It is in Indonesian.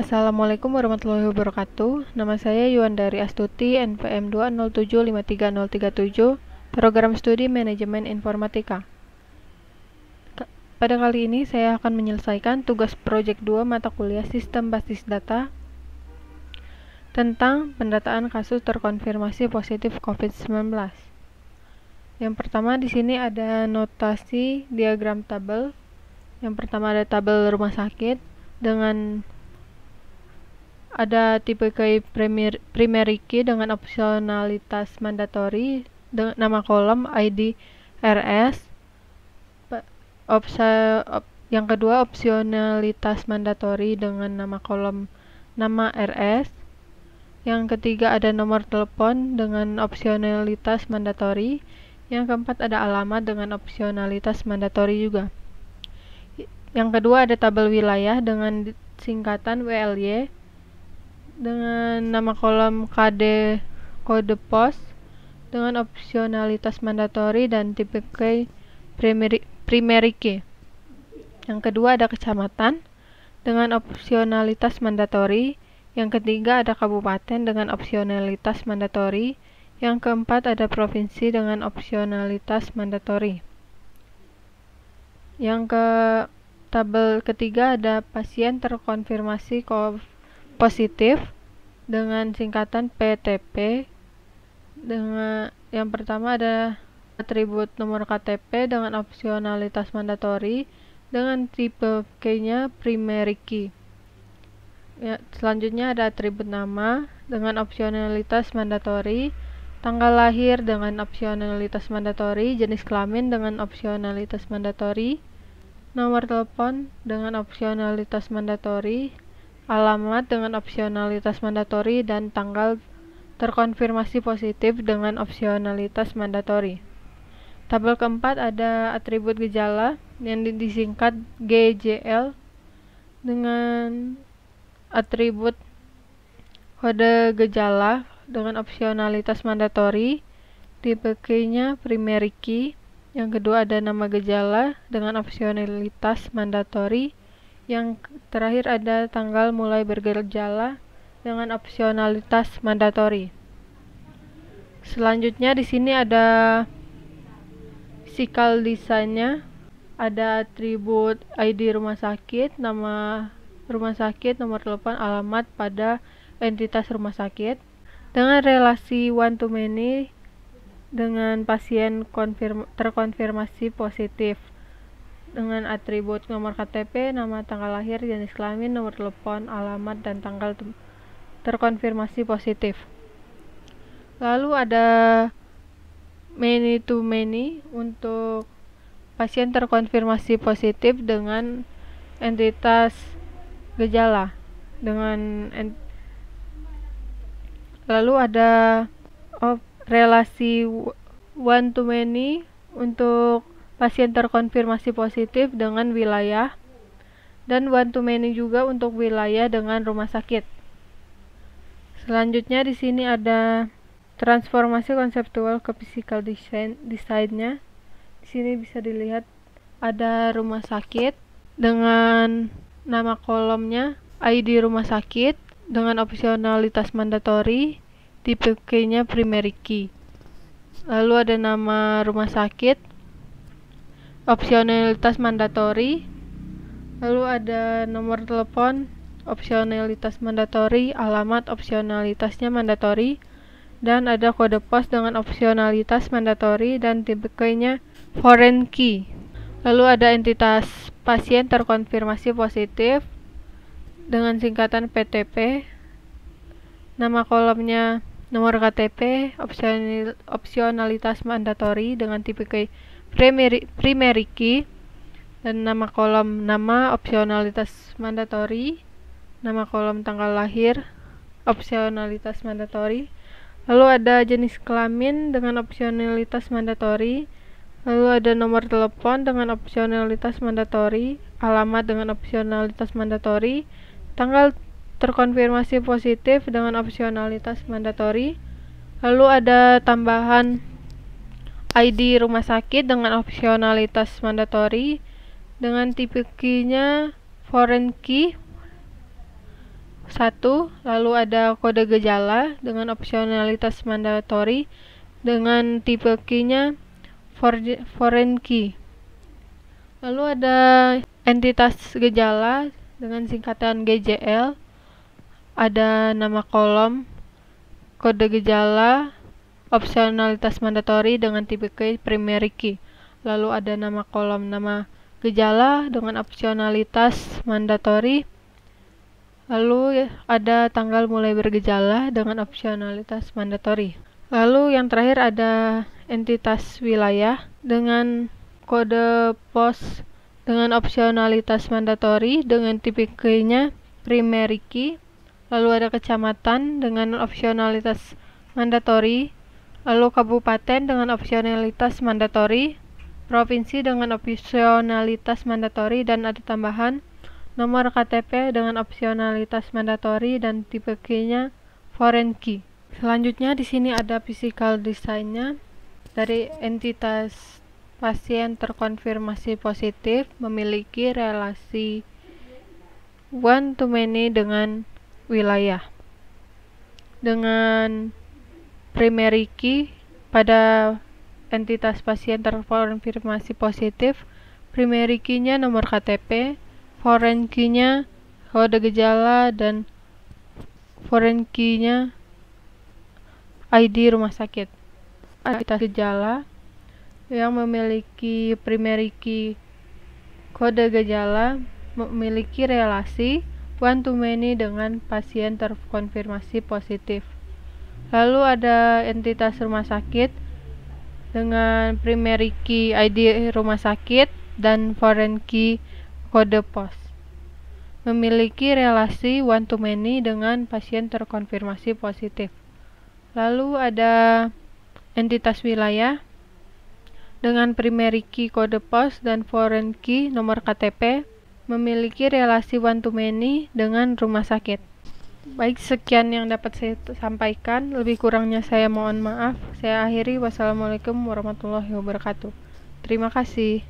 Assalamualaikum warahmatullahi wabarakatuh. Nama saya Yuandari Astuti, NPM 207533037, Program Studi Manajemen Informatika. Pada kali ini saya akan menyelesaikan tugas proyek 2 mata kuliah Sistem Basis Data tentang pendataan kasus terkonfirmasi positif COVID-19. Yang pertama di sini ada notasi diagram tabel. Yang pertama ada tabel rumah sakit dengan ada tipe key primary key dengan opsionalitas mandatori, nama kolom ID RS. Yang kedua opsionalitas mandatori dengan nama kolom nama RS. Yang ketiga ada nomor telepon dengan opsionalitas mandatori. Yang keempat ada alamat dengan opsionalitas mandatori juga. Yang kedua ada tabel wilayah dengan singkatan WLY dengan nama kolom KD kode pos dengan opsionalitas mandatori dan tipe key primary key. Yang kedua ada kecamatan dengan opsionalitas mandatori. Yang ketiga ada kabupaten dengan opsionalitas mandatori. Yang keempat ada provinsi dengan opsionalitas mandatori. Yang ke tabel ketiga ada pasien terkonfirmasi positif dengan singkatan PTP. Dengan yang pertama ada atribut nomor KTP dengan opsionalitas mandatori dengan tipe key-nya primary key. Selanjutnya ada atribut nama dengan opsionalitas mandatori, tanggal lahir dengan opsionalitas mandatori, jenis kelamin dengan opsionalitas mandatori, nomor telepon dengan opsionalitas mandatori, alamat dengan opsionalitas mandatori, dan tanggal terkonfirmasi positif dengan opsionalitas mandatori. Tabel keempat ada atribut gejala yang disingkat GJL dengan atribut kode gejala dengan opsionalitas mandatori, tipe key-nya primary key. Yang kedua ada nama gejala dengan opsionalitas mandatori. Yang terakhir ada tanggal mulai bergejala dengan opsionalitas mandatori. Selanjutnya di sini ada physical design-nya, ada atribut ID rumah sakit, nama rumah sakit, nomor telepon, alamat pada entitas rumah sakit dengan relasi one to many dengan pasien terkonfirmasi positif dengan atribut nomor KTP, nama, tanggal lahir, jenis kelamin, nomor telepon, alamat, dan tanggal terkonfirmasi positif. Lalu ada many to many untuk pasien terkonfirmasi positif dengan entitas gejala. Lalu ada relasi one to many untuk pasien terkonfirmasi positif dengan wilayah, dan one to many juga untuk wilayah dengan rumah sakit. Selanjutnya di sini ada transformasi konseptual ke physical design-nya. Di sini bisa dilihat ada rumah sakit dengan nama kolomnya ID rumah sakit dengan opsionalitas mandatori, tipe key-nya primary key. Lalu ada nama rumah sakit, opsionalitas mandatori. Lalu ada nomor telepon, opsionalitas mandatori, alamat opsionalitasnya mandatori, dan ada kode pos dengan opsionalitas mandatori dan tipe key-nya foreign key. Lalu ada entitas pasien terkonfirmasi positif dengan singkatan PTP, nama kolomnya nomor KTP, opsionalitas mandatori dengan tipe key primary key, dan nama kolom nama opsionalitas mandatori, nama kolom tanggal lahir opsionalitas mandatori. Lalu ada jenis kelamin dengan opsionalitas mandatori. Lalu ada nomor telepon dengan opsionalitas mandatori, alamat dengan opsionalitas mandatori, tanggal terkonfirmasi positif dengan opsionalitas mandatori. Lalu ada tambahan ID rumah sakit dengan opsionalitas mandatori dengan tipe key-nya foreign key. 1, lalu ada kode gejala dengan opsionalitas mandatori dengan tipe key-nya foreign key. Lalu ada entitas gejala dengan singkatan GJL, ada nama kolom, kode gejala, opsionalitas mandatori dengan tipe key primary key. Lalu ada nama kolom nama gejala dengan opsionalitas mandatori. Lalu ada tanggal mulai bergejala dengan opsionalitas mandatori. Lalu yang terakhir ada entitas wilayah dengan kode pos dengan opsionalitas mandatori dengan tipe key-nya primary key. Lalu ada kecamatan dengan opsionalitas mandatori. Lalu kabupaten dengan opsionalitas mandatori. Provinsi dengan opsionalitas mandatori, dan ada tambahan nomor KTP dengan opsionalitas mandatori dan tipe key-nya foreign key. Selanjutnya di sini ada physical design-nya. Dari entitas pasien terkonfirmasi positif memiliki relasi one to many dengan wilayah. Dengan primary key pada entitas pasien terkonfirmasi positif, primary key-nya nomor KTP, foreign key-nya kode gejala, dan foreign key-nya ID rumah sakit. Entitas gejala yang memiliki primary key kode gejala memiliki relasi one to many dengan pasien terkonfirmasi positif. Lalu ada entitas rumah sakit dengan primary key ID rumah sakit dan foreign key kode pos. Memiliki relasi one to many dengan pasien terkonfirmasi positif. Lalu ada entitas wilayah dengan primary key kode pos dan foreign key nomor KTP, memiliki relasi one to many dengan rumah sakit. Baik, sekian yang dapat saya sampaikan. Lebih kurangnya saya mohon maaf. Saya akhiri. Wassalamualaikum warahmatullahi wabarakatuh. Terima kasih.